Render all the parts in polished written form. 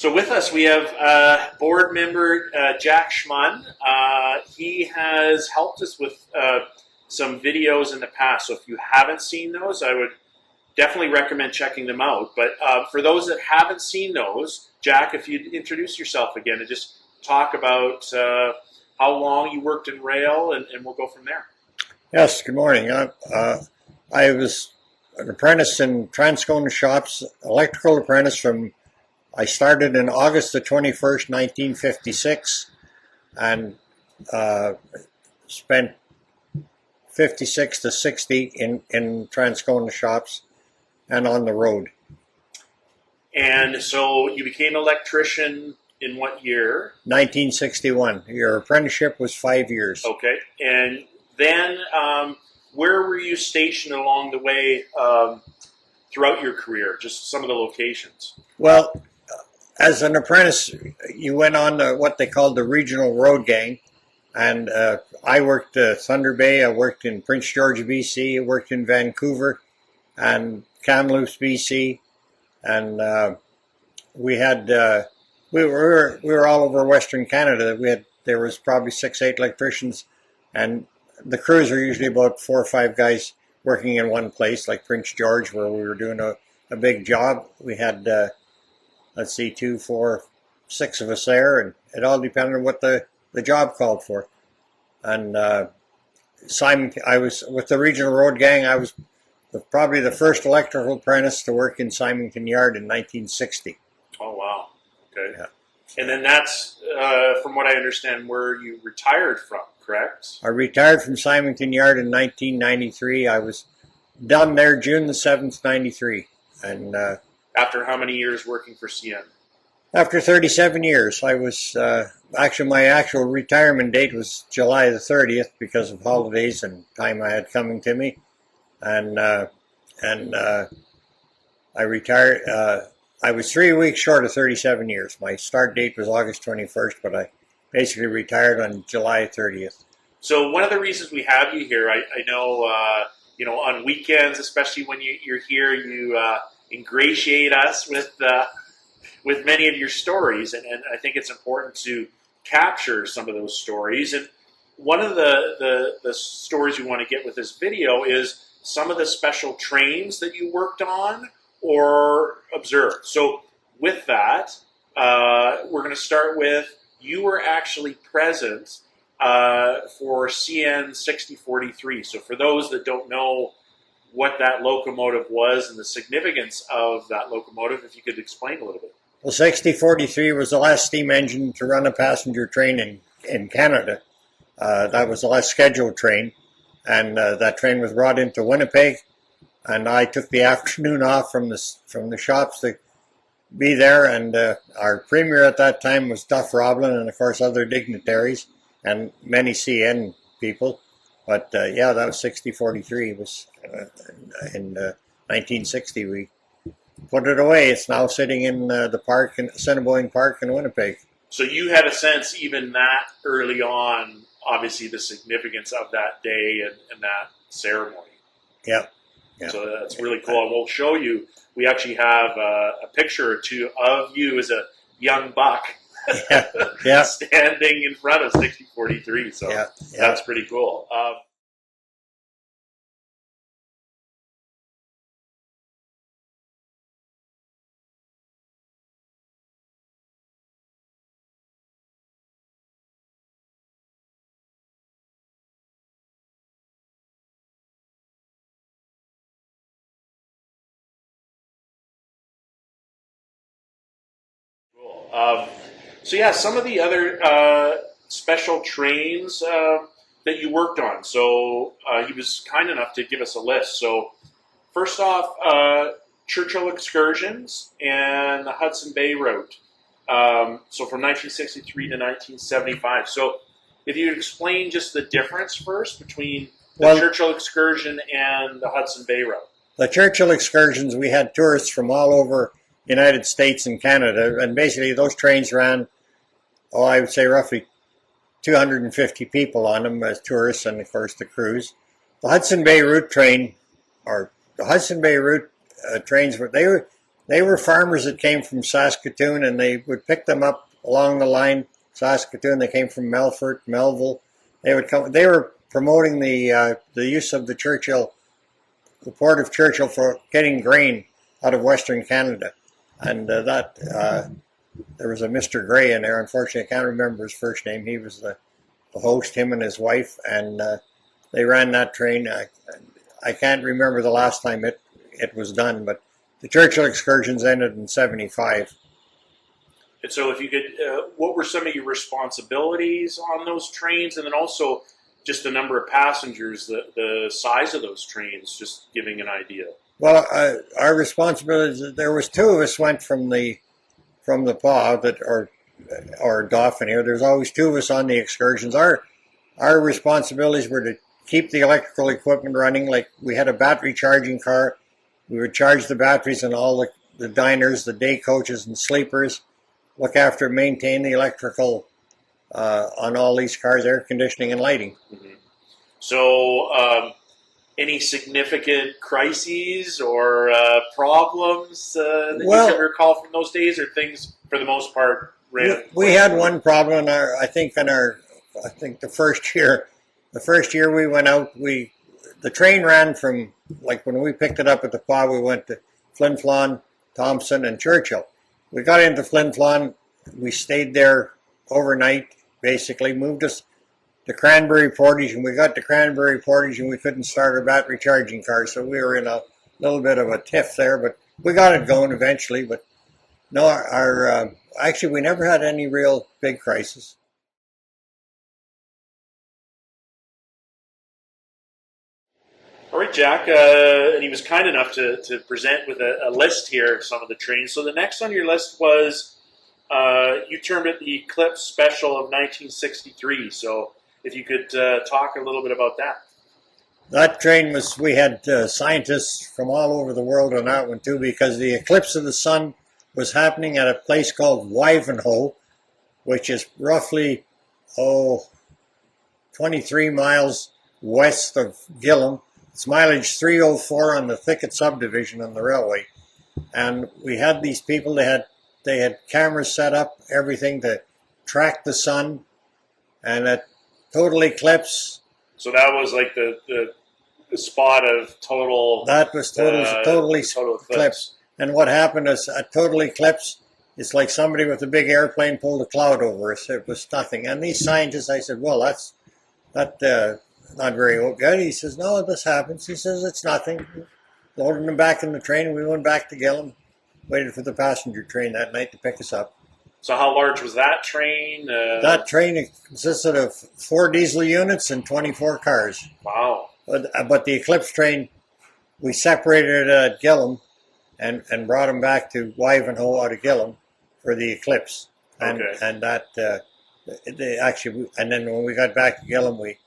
So with us, we have board member Jack Shmon. He has helped us with some videos in the past. So if you haven't seen those, I would definitely recommend checking them out. But for those that haven't seen those, Jack, if you'd introduce yourself again and just talk about how long you worked in rail, and we'll go from there. Yes, good morning. I was an apprentice in Transcona Shops, electrical apprentice I started in August the 21st, 1956, and spent 56 to 60 in Transcona Shops and on the road. And so you became an electrician in what year? 1961. Your apprenticeship was 5 years. Okay. And then where were you stationed along the way throughout your career? Just some of the locations. Well, as an apprentice, you went on to what they called the regional road gang, and I worked Thunder Bay. I worked in Prince George, BC. I worked in Vancouver and Kamloops, BC, and we were all over Western Canada. There was probably 6-8 electricians, and the crews are usually about 4 or 5 guys working in one place, like Prince George, where we were doing a big job. We had 2, 4, 6 of us there, and it all depended on what the job called for. And I was with the regional road gang. I was probably the first electrical apprentice to work in Symington Yard in 1960. Oh, wow. Okay. Yeah. And then that's, from what I understand, where you retired from, correct? I retired from Symington Yard in 1993. I was done there June the 7th, 93. And after how many years working for CN? After 37 years. I was, my actual retirement date was July the 30th because of holidays and time I had coming to me. And I retired. I was 3 weeks short of 37 years. My start date was August 21st, but I basically retired on July 30th. So one of the reasons we have you here, I know, on weekends, especially when you're here, you ingratiate us with many of your stories, and I think it's important to capture some of those stories. And one of the stories we want to get with this video is some of the special trains that you worked on or observed. So with that, we're going to start with, you were actually present for CN 6043. So for those that don't know what that locomotive was and the significance of that locomotive, if you could explain a little bit. Well, 6043 was the last steam engine to run a passenger train in Canada. That was the last scheduled train, and that train was brought into Winnipeg, and I took the afternoon off from the shops to be there, and our premier at that time was Duff Roblin, and of course other dignitaries and many CN people. But that was 6043. It was in 1960. We put it away. It's now sitting in the park in Assiniboine Park in Winnipeg. So you had a sense even that early on, obviously, the significance of that day and that ceremony. Yeah. So that's really cool. And we'll show you. We actually have a picture or two of you as a young buck standing in front of 6043. So that's pretty cool. Some of the other special trains that you worked on. So he was kind enough to give us a list. So first off, Churchill Excursions and the Hudson Bay route. So from 1963 to 1975. So if you could explain just the difference first between the Churchill Excursion and the Hudson Bay route. The Churchill Excursions, we had tourists from all over United States and Canada, and basically those trains ran, I would say roughly 250 people on them as tourists, and of course the crews. The Hudson Bay route train, or the Hudson Bay route trains, They were farmers that came from Saskatoon, and they would pick them up along the line. Saskatoon, they came from Melfort, Melville. They would come. They were promoting the use of the Churchill, the port of Churchill, for getting grain out of Western Canada, and there was a Mr. Gray in there. Unfortunately, I can't remember his first name. He was the host, him and his wife, and they ran that train. I can't remember the last time it was done, but the Churchill excursions ended in '75. And so if you could, what were some of your responsibilities on those trains? And then also just the number of passengers, the size of those trains, just giving an idea. Well, our responsibilities, there was two of us went from the PAW or Dauphin here. There's always two of us on the excursions. Our responsibilities were to keep the electrical equipment running. Like, we had a battery charging car. We would charge the batteries in all the diners, the day coaches and sleepers. Look after, maintain the electrical on all these cars, air conditioning and lighting. Mm-hmm. So, any significant crises or problems that you can recall from those days, or things for the most part ran? We had one problem. I think the first year we went out, the train ran from, like, when we picked it up at the PAW, we went to Flin Flon, Thompson, and Churchill. We got into Flin Flon. We stayed there overnight, basically, moved us to Cranberry Portage, and we got to Cranberry Portage, and we couldn't start our battery charging car, so we were in a little bit of a tiff there, but we got it going eventually. But no, actually, we never had any real big crisis. All right, Jack, and he was kind enough to present with a list here of some of the trains. So the next on your list was, you termed it the Eclipse Special of 1963. So if you could talk a little bit about that. That train we had scientists from all over the world on that one too, because the eclipse of the sun was happening at a place called Wivenhoe, which is roughly, 23 miles west of Gillam. It's mileage 304 on the Thicket subdivision on the railway. And we had these people, they had cameras set up, everything to track the sun, and a total eclipse. So that was like the spot of total. That was total eclipse. And what happened is a total eclipse, it's like somebody with a big airplane pulled a cloud over us. It was nothing. And these scientists, I said, well, that's not very good. He says, no, this happens. He says, it's nothing. Loaded them back in the train. We went back to Gillam, waited for the passenger train that night to pick us up. So how large was that train? That train consisted of 4 diesel units and 24 cars. Wow. But the Eclipse train, we separated it at Gillam and brought them back to Wivenhoe out of Gillam for the Eclipse. And, okay. And that, and then when we got back to Gillam,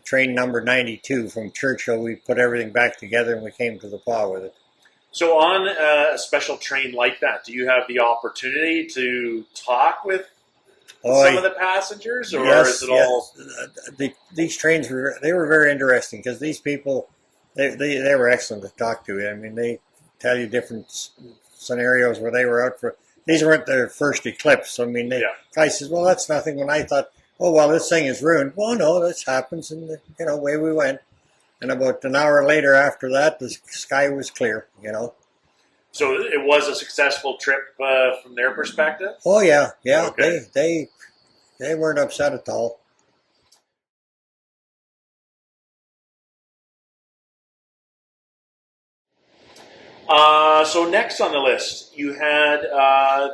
train number 92 from Churchill, we put everything back together and we came to the PAW with it. So on a special train like that, do you have the opportunity to talk with some of the passengers, or is it all? These trains were very interesting, because these people, they were excellent to talk to. I mean, they tell you different scenarios where they were out for. These weren't their first eclipse. I mean, guy says, "Well, that's nothing." When I thought, "Oh, well, this thing is ruined." Well, no, this happens, and away we went. And about an hour later after that, the sky was clear, So it was a successful trip from their perspective? Oh, yeah. Okay. They weren't upset at all. So next on the list, you had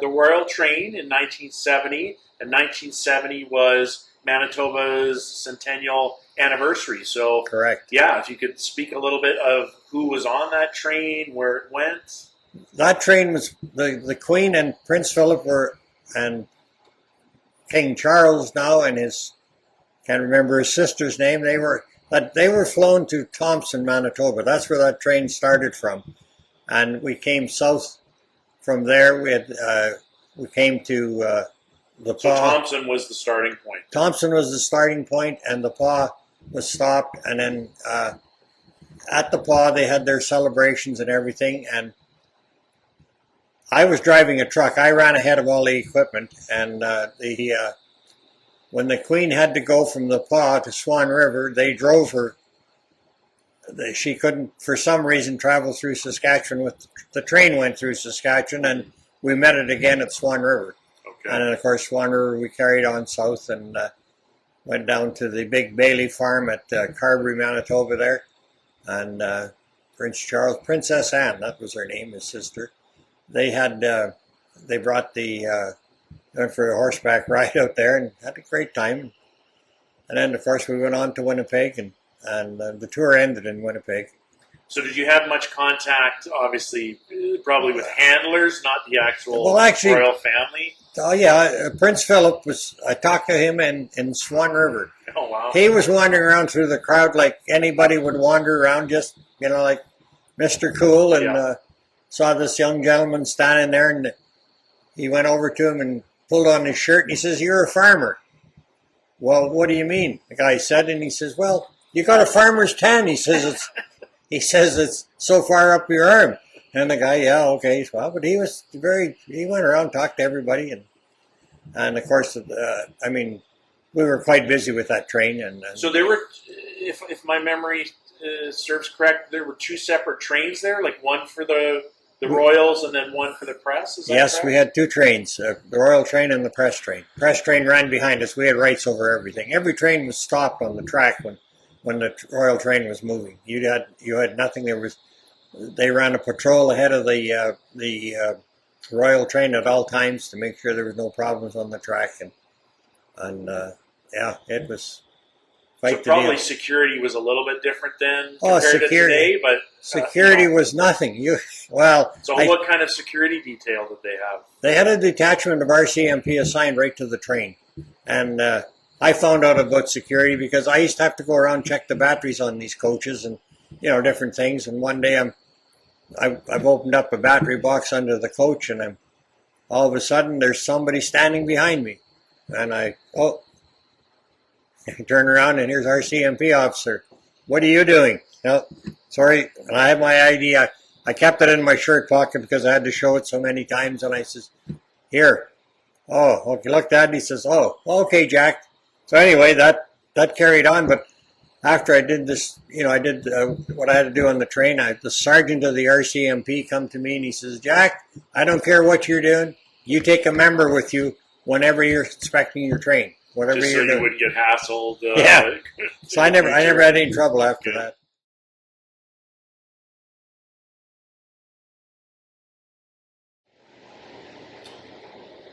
the Royal Train in 1970, and 1970 was Manitoba's centennial anniversary. So, correct. Yeah, if you could speak a little bit of who was on that train, where it went. That train was the Queen and Prince Philip and King Charles now, and can't remember his sister's name. They were flown to Thompson, Manitoba. That's where that train started from, and we came south from there. We came to the PAW. So Thompson was the starting point. Thompson was the starting point, and the PAW was stopped. And then at the PAW, they had their celebrations and everything. And I was driving a truck. I ran ahead of all the equipment, and when the Queen had to go from the Pas to Swan River, they drove her. She couldn't, for some reason, travel through Saskatchewan. The train went through Saskatchewan, and we met it again at Swan River. Okay. And then, of course, Swan River, we carried on south and went down to the big Bailey farm at Carberry, Manitoba there. And Prince Charles, Princess Anne, that was her name, his sister. They brought went for a horseback ride out there and had a great time. And then, of course, we went on to Winnipeg, and the tour ended in Winnipeg. So did you have much contact, obviously, probably with handlers, not the actual royal family? Oh, yeah. Prince Philip I talked to him in Swan River. Oh, wow. He was wandering around through the crowd like anybody would wander around, just, like Mr. Cool, and saw this young gentleman standing there, and he went over to him and pulled on his shirt, and he says, "You're a farmer." "Well, what do you mean?" the guy said, and he says, "Well, you got a farmer's tan." He says, it's so far up your arm. And the guy, "Yeah, okay." Well, but he went around, talked to everybody, and of course, we were quite busy with that train. And so there were, if my memory serves correct, there were two separate trains there, like one for the Royals and then one for the press? Is that yes, correct? We had two trains, the Royal train and the press train. Press train ran behind us. We had rights over everything. Every train was stopped on the track when the Royal train was moving. You had nothing. They ran a patrol ahead of the Royal train at all times to make sure there was no problems on the track, and it was quite. So probably security was a little bit different then compared to today, but security was nothing. So what kind of security detail did they have? They had a detachment of RCMP assigned right to the train, and I found out about security because I used to have to go around and check the batteries on these coaches and different things. And one day I've opened up a battery box under the coach, and all of a sudden there's somebody standing behind me, and I turn around and here's RCMP officer. "What are you doing?" "No, sorry." And I had my ID. I kept it in my shirt pocket because I had to show it so many times. And I says, "Here." "Oh, okay, look, Dad." And he says, "Oh, okay, Jack." So anyway, that carried on. But after I did this, I did what I had to do on the train. The sergeant of the RCMP come to me and he says, "Jack, I don't care what you're doing. You take a member with you whenever you're inspecting your train. Whatever just you're so doing." You wouldn't get hassled. Yeah. So I never had any trouble after that.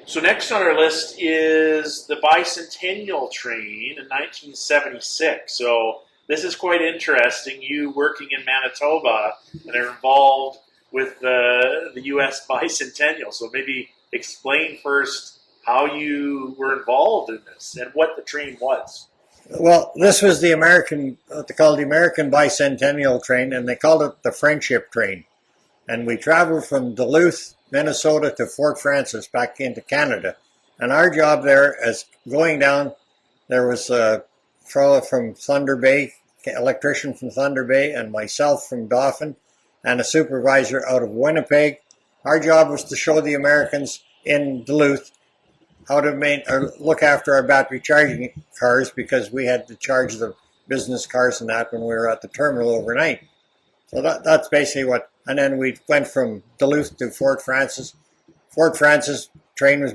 So next on our list is the Bicentennial train in 1976. So this is quite interesting. You working in Manitoba and are involved with the U.S. Bicentennial. So maybe explain first how you were involved in this and what the train was. Well, this was what they called the American Bicentennial train, and they called it the Friendship train. And we traveled from Duluth, Minnesota to Fort Frances back into Canada. And our job there, as going down, there was a fellow from Thunder Bay, electrician from Thunder Bay, and myself from Dauphin, and a supervisor out of Winnipeg. Our job was to show the Americans in Duluth how to look after our battery charging cars, because we had to charge the business cars and that when we were at the terminal overnight. So that's basically what. And then we went from Duluth to Fort Frances. Fort Frances train was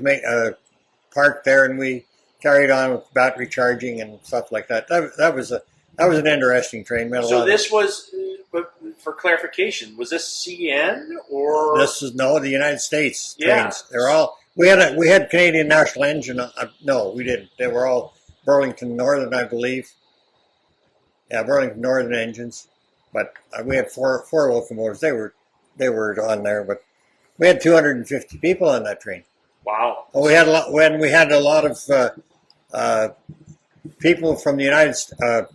parked there, and we carried on with battery charging and stuff like that. That was an interesting train. So this was, but for clarification, was this CN or this is the United States trains? Yeah. They're all. We had Canadian National Engine. No, we didn't. They were all Burlington Northern, I believe. Yeah, Burlington Northern engines. But we had four locomotives. They were on there, but we had 250 people on that train. Wow. Well, we had a lot of people from the United States.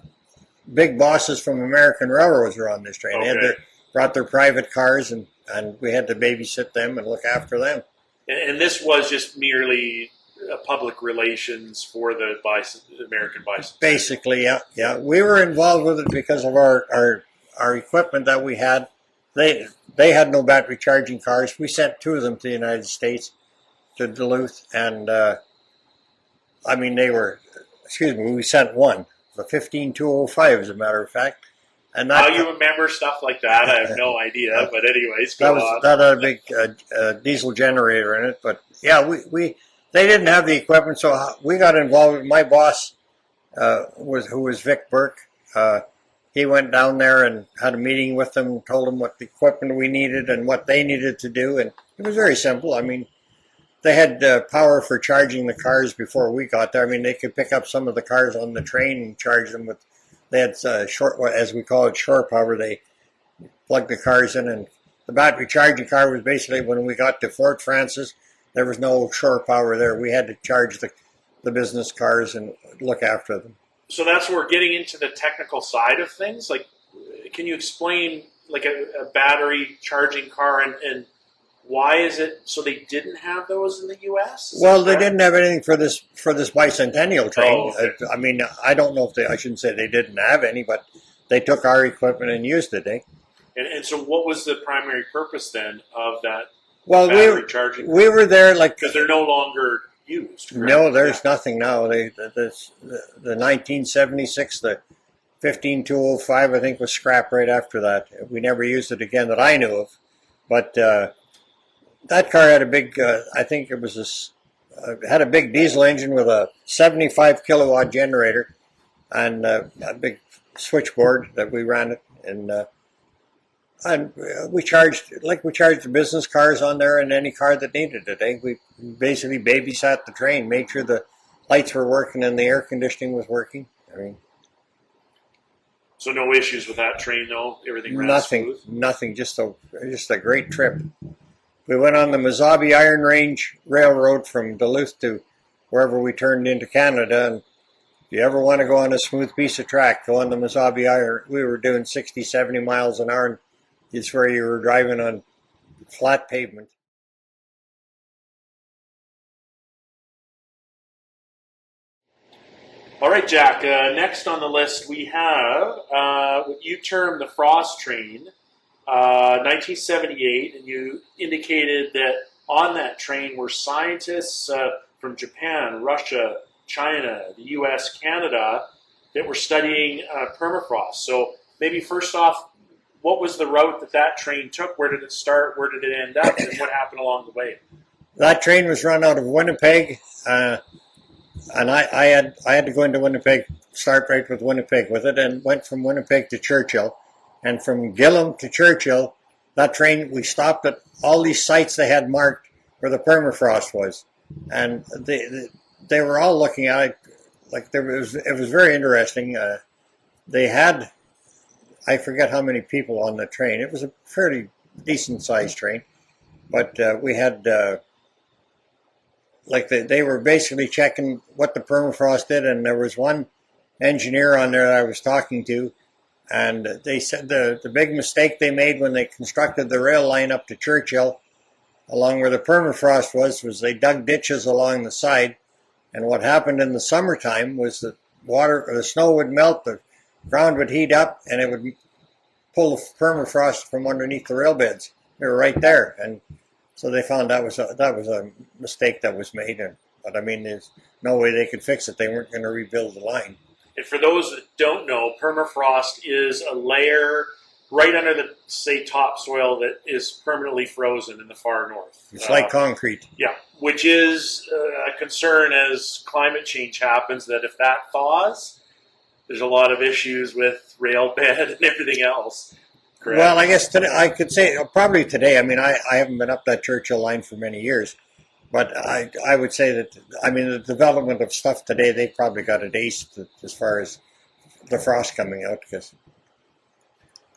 Big bosses from American railroads were on this train. Okay. They brought their private cars, and we had to babysit them and look after them. And this was just merely public relations for the American Bicentennial. Basically, yeah. We were involved with it because of our equipment that we had. they had no battery charging cars. We sent 2 of them to the United States, to Duluth, and we sent 1, the 15205, as a matter of fact. And how you remember stuff like that, I have no idea. But anyways, go on. That had a big diesel generator in it. But yeah, they didn't have the equipment, so we got involved. My boss, who was Vic Burke, he went down there and had a meeting with them, told them what the equipment we needed and what they needed to do, and it was very simple. I mean, they had power for charging the cars before we got there. I mean, they could pick up some of the cars on the train and charge them with. They had short, as we call it, shore power. They plugged the cars in, and the battery charging car was basically when we got to Fort Francis. There was no shore power there. We had to charge the business cars and look after them. So that's where we're getting into the technical side of things. Like, can you explain like a battery charging car and why is it so they didn't have those in the U.S.? Well, they didn't have anything for this bicentennial train. Oh, okay. I mean, I don't know if I shouldn't say they didn't have any, but they took our equipment and used it. And so, what was the primary purpose then of that? Well, battery charging car? We were there because they're no longer used. Correct? No, there's nothing now. The 1976, the 15205, I think, was scrapped right after that. We never used it again that I knew of. But that car had a big, I think it was had a big diesel engine with a 75 kilowatt generator and a big switchboard that we ran it. And we charged the business cars on there and any car that needed it. We basically babysat the train, made sure the lights were working and the air conditioning was working. I mean, so no issues with that train, though. Everything ran smooth? Nothing. Just a great trip. We went on the Mazabi Iron Range Railroad from Duluth to wherever we turned into Canada. And if you ever want to go on a smooth piece of track, go on the Mazabi Iron. We were doing 60, 70 miles an hour. And it's where you were driving on flat pavement. All right, Jack. Next on the list we have what you term the Frost Train, 1978, and you indicated that on that train were scientists from Japan, Russia, China, the U.S., Canada that were studying permafrost. So maybe first off, what was the route that train took? Where did it start? Where did it end up? And what happened along the way? That train was run out of Winnipeg, and I had to go into Winnipeg, start right with Winnipeg with it, and went from Winnipeg to Churchill. And from Gilmore to Churchill, that train, we stopped at all these sites they had marked where the permafrost was. And they were all looking at it, like it was very interesting. They had, I forget how many people on the train. It was a fairly decent sized train, but we had they were basically checking what the permafrost did, and there was one engineer on there that I was talking to, and they said the big mistake they made when they constructed the rail line up to Churchill, along where the permafrost was they dug ditches along the side, and what happened in the summertime was that the snow would melt, the ground would heat up, and it would pull the permafrost from underneath the rail beds. They were right there, and so they found that was a mistake that was made. But I mean, there's no way they could fix it. They weren't going to rebuild the line. And for those that don't know, permafrost is a layer right under the, say, topsoil that is permanently frozen in the far north. It's like concrete. Yeah, which is a concern as climate change happens, that if that thaws, there's a lot of issues with rail bed and everything else. Correct? Well, I guess today, I could say probably today. I mean, I haven't been up that Churchill line for many years, but I would say that, I mean, the development of stuff today, they've probably got it aced as far as the frost coming out.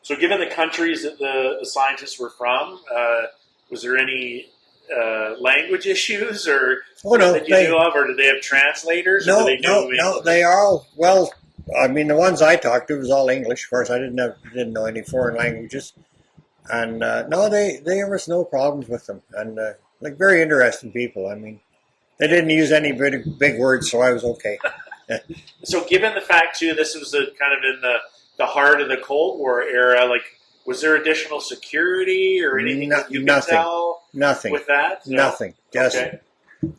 So given the countries that the scientists were from, was there any language issues or that you knew of, or did they have translators? No, they are all, well, I mean, the ones I talked to was all English. Of course, I didn't know any foreign languages. And no, there was no problems with them. And like very interesting people. I mean, they didn't use any big words, so I was okay. So given the fact, too, this was kind of in the heart of the Cold War era, like Was there additional security or anything that you could Nothing. tell Nothing. with that? No? Nothing. Just Okay.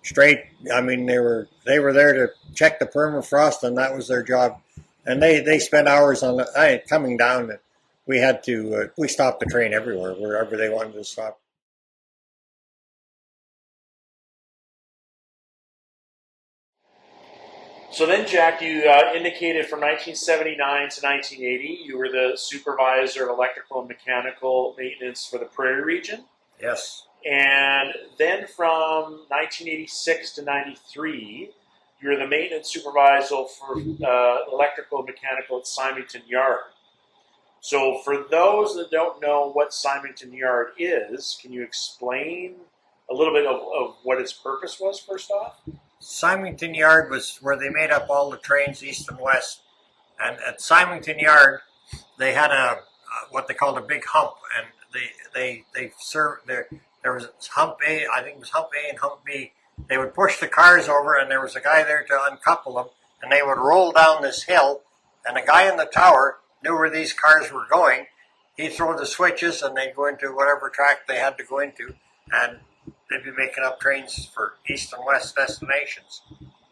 straight. I mean, they were there to check the permafrost, and that was their job. And they spent hours on coming down. We had to we stopped the train everywhere, wherever they wanted to stop. So then, Jack, you indicated from 1979 to 1980, you were the supervisor of electrical and mechanical maintenance for the Prairie region. Yes. And then from 1986 to 93, you were the maintenance supervisor for electrical and mechanical at Symington Yard. So for those that don't know what Symington Yard is, can you explain a little bit of what its purpose was, first off? Symington Yard was where they made up all the trains east and west. And at Symington Yard, they had what they called a big hump, and they served there was hump A, I think it was hump A and hump B. They would push the cars over, and there was a guy there to uncouple them, and they would roll down this hill, and the guy in the tower knew where these cars were going. He'd throw the switches, and they'd go into whatever track they had to go into, and they'd be making up trains for east and west destinations.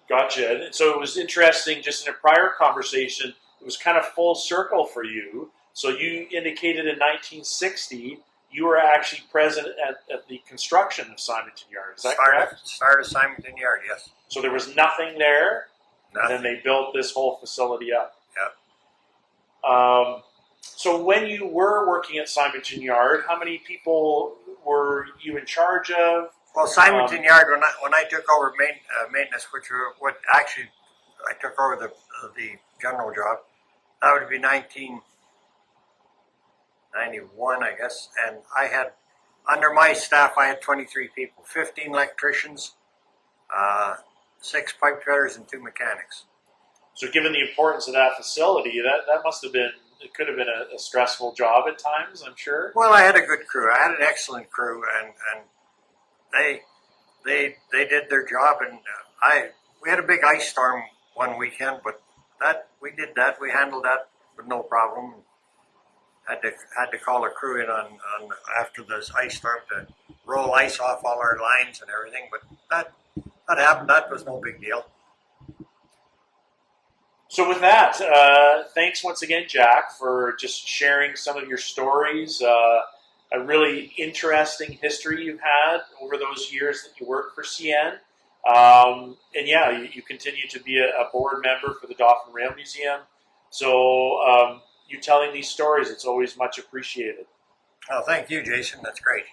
Gotcha. And so it was interesting, just in a prior conversation, it was kind of full circle for you. So you indicated in 1960, you were actually present at the construction of Symington Yard. Is that correct? Start of Symington Yard, yes. So there was nothing there, Nothing. and then they built this whole facility up. Yeah. So when you were working at Symington Yard, how many people were you in charge of? Well, Symington Yard, when I took over maintenance, which what actually I took over the general job, that would be 1991, I guess, and I had under my staff I had 23 people, 15 electricians, 6 pipe fitters, and 2 mechanics. So given the importance of that facility, that must have been, it could have been a stressful job at times, I'm sure. Well, I had a good crew. I had an excellent crew, and they did their job. And we had a big ice storm one weekend, but we handled that with no problem. Had to call a crew in on after this ice storm to roll ice off all our lines and everything. But that happened. That was no big deal. So with that, thanks once again, Jack, for just sharing some of your stories. A really interesting history you've had over those years that you worked for CN. And yeah, you continue to be a board member for the Dauphin Rail Museum. So you telling these stories, it's always much appreciated. Oh, thank you, Jason. That's great.